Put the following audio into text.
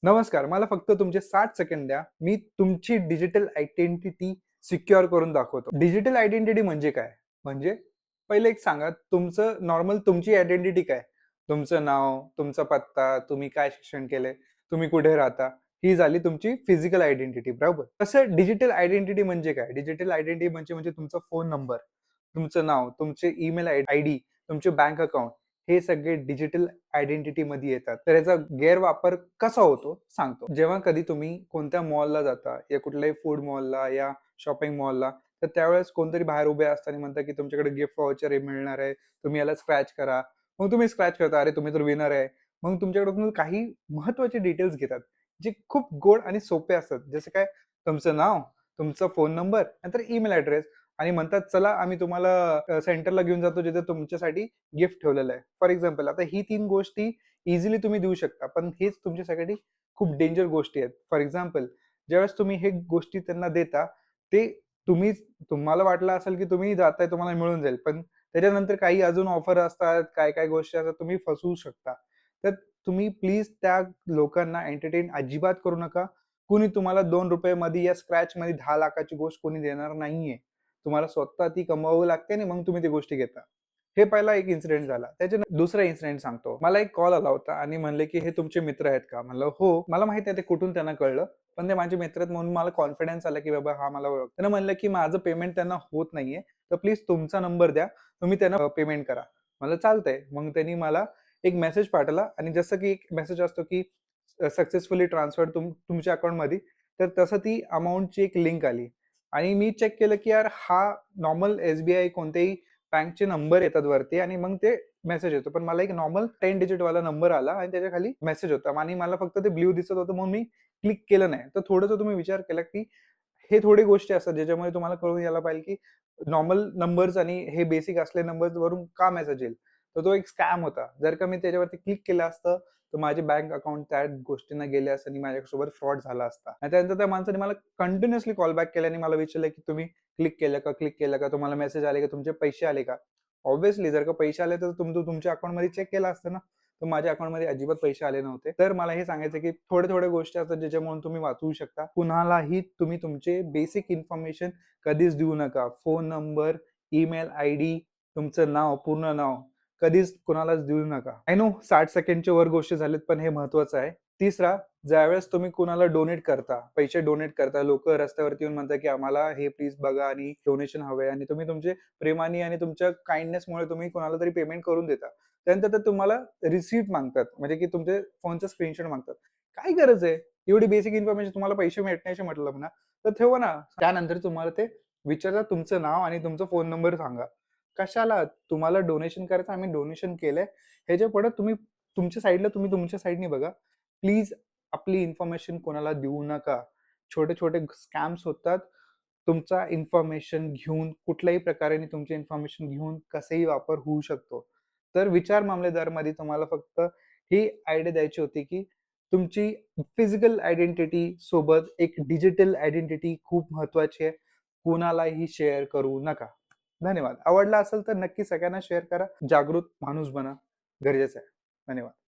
नमस्कार. मला फक्त तुमचे 60 सेकंड द्या. मी तुमची डिजिटल आयडेंटिटी सिक्युअर करून दाखवतो. डिजिटल आयडेंटिटी म्हणजे काय? म्हणजे पहिले एक सांगा, तुमचं नॉर्मल तुमची आयडेंटिटी काय? तुमचं नाव, तुमचा पत्ता, तुम्ही काय शिक्षण केलंय, तुम्ही कुठे राहता, ही झाली तुमची फिजिकल आयडेंटिटी, बरोबर? तसं डिजिटल आयडेंटिटी म्हणजे काय? डिजिटल आयडेंटिटी म्हणजे म्हणजे तुमचा फोन नंबर, तुमचं नाव, तुमचे ईमेल आयडी, तुमचे बँक अकाउंट हे सगळे डिजिटल आयडेंटिटीमध्ये येतात. तर याचा गैरवापर कसा होतो सांगतो. जेव्हा कधी तुम्ही कोणत्या मॉलला जाता या कुठल्याही फूड मॉलला या शॉपिंग मॉलला, तर त्यावेळेस कोणतरी बाहेर उभे असतात आणि म्हणतात, की तुमच्याकडे गिफ्ट व्हाउचर मिळणार आहे. तुम्ही याला स्क्रॅच करा. मग तुम्ही स्क्रॅच करता. अरे, तुम्ही तर विनर आहे. मग तुमच्याकडून काही महत्त्वाचे डिटेल्स घेतात, जे खूप गोड आणि सोपे असतात. जसं काय तुमचं नाव, तुमचा फोन नंबर, नंतर ईमेल ॲड्रेस आणि म्हणतात, "चला आम्ही तुम्हाला सेंटरला घेऊन जातो, जिथे तुमच्यासाठी गिफ्ट ठेवलेलं आहे." फॉर एक्झाम्पल आता ही 3 गोष्टी इझिली तुम्ही देऊ शकता. पण हेच तुमच्यासाठी खूप डेंजर गोष्टी आहेत. फॉर एक्झाम्पल ज्यावेळेस तुम्ही हे गोष्टी त्यांना देता, ते तुम्ही तुम्हाला वाटलं असेल की तुम्ही जाताय तुम्हाला मिळून जाईल. पण त्याच्यानंतर काही अजून ऑफर असतात, काय-काय गोष्टी असतात, तुम्ही फसवू शकता. तर तुम्ही प्लीज त्या लोकांना एंटरटेन अजिबात करू नका. कुणी तुम्हाला ₹2 मध्ये या स्क्रॅचमध्ये 10,00,000ची गोष्ट कोणी देणार नाहीये. तुम्हाला स्वतः ती कमवावी लागते आणि मग तुम्ही ती गोष्टी घेता. हे पहिला एक इन्सिडेंट झाला. दुसरा इन्सिडेंट सांगतो. मला एक कॉल आला होता आणि म्हणले, की "हे तुमचे मित्र आहेत का?" म्हणलं, "हो." मला माहीत नाही ते कुठून त्यांना कळलं. पण ते माझे मित्र आहेत म्हणून मला कॉन्फिडन्स आला, की बाबा हा मला ओळखतो. त्यानं म्हणलं, की "माझं पेमेंट त्यांना होत नाहीये, तर प्लीज तुमचा नंबर द्या. तुम्ही त्यांना पेमेंट करा." म्हणलं, "चालतंय." मग त्यांनी मला एक मेसेज पाठवला आणि जसं की एक मेसेज असतो, की सक्सेसफुली ट्रान्सफर्ड तुमच्या अकाउंटमध्ये, तर तसं ती अमाउंटची एक लिंक आली आणि मी चेक केलं, की यार हा नॉर्मल एस-बी-आय कोणत्याही बँकचे नंबर येतात वरती आणि मग ते मेसेज येतो. पण मला एक नॉर्मल 10 डिजिटवाला नंबर आला आणि त्याच्या खाली मेसेज होता आणि मला फक्त ते ब्लू दिसत होतं म्हणून मी क्लिक केलं नाही. तर थोडंसं तुम्ही विचार केला, की हे थोडी गोष्टी असतात ज्याच्यामुळे तुम्हाला कळून यायला पाहिजे, की नॉर्मल नंबर्स आणि हे बेसिक असले नंबर्स वरून का मेसेज येईल? तर तो एक स्कॅम होता. जर का मी त्याच्यावरती क्लिक केलं असतं, तर माझे बँक अकाउंट त्या गोष्टींना गेले असते आणि माझ्यासोबत फ्रॉड झाला असता. आणि त्यानंतर त्या माणसाने मला कंटिन्युअसली कॉल बॅक केला आणि मला विचारलं, की "तुम्ही क्लिक केलं का? क्लिक केलं का? तुम्हाला मेसेज आले का? तुमचे पैसे आले का?" ऑब्व्हियसली जर का पैसे आले तर तुमच्या अकाउंटमध्ये चेक केलं असतं ना. तर माझ्या अकाउंटमध्ये अजिबात पैसे आले नव्हते. तर मला हे सांगायचं की थोड्या-थोड्या गोष्टी असतात ज्याच्यामुळे तुम्ही वाचवू शकता. कुणालाही तुम्ही तुमचे बेसिक इन्फॉर्मेशन कधीच देऊ नका. फोन नंबर, ईमेल आयडी, तुमचं नाव, पूर्ण नाव कधीच कुणालाच देऊ नका. आय नो 60 सेकंडच्या वर गोष्टी झाल्यात, पण हे महत्वाचं आहे. तिसरा, ज्यावेळेस तुम्ही कुणाला डोनेट करता, पैसे डोनेट करता, लोकं रस्त्यावरती येऊन म्हणतात, की आम्हाला हे प्लीज बघा आणि डोनेशन हवंय आणि तुम्ही तुमचे प्रेमाने आणि तुमच्या काइंडनेसमुळे तुम्ही कोणाला तरी पेमेंट करून देता. त्यानंतर ते तुम्हाला रिसिप्ट मागतात, म्हणजे की तुमचे फोनचा स्क्रीनशॉट मागतात. काय गरज आहे? एवढी बेसिक इन्फॉर्मेशन तुम्हाला पैसे भेटण्याचे म्हटलं ना, तर ठेवा ना. त्यानंतर तुम्हाला ते विचारतात तुमचं नाव आणि तुमचा फोन नंबर सांगा. कशाला? तुम्हाला डोनेशन करायचं, आम्ही डोनेशन केलंय. ह्याच्यापुढे तुम्ही तुमच्या साइडनी बघा. प्लीज आपली इन्फॉर्मेशन कोणाला देऊ नका. छोटे-छोटे स्कॅम्स होतात. तुमचा इन्फॉर्मेशन घेऊन कुठल्याही प्रकारे तुमची इन्फॉर्मेशन घेऊन कसाही वापर होऊ शकतो. तर विचार मामलेदारमध्ये तुम्हाला फक्त ही आयडिया द्यायची होती, की तुमची फिजिकल आयडेंटिटी सोबत एक डिजिटल आयडेंटिटी खूप महत्त्वाची आहे. कुणालाही शेअर करू नका. धन्यवाद. आवडला असेल तर नक्की सगळ्यांना शेअर करा. जागृत माणूस बना. गरजेचं आहे. धन्यवाद.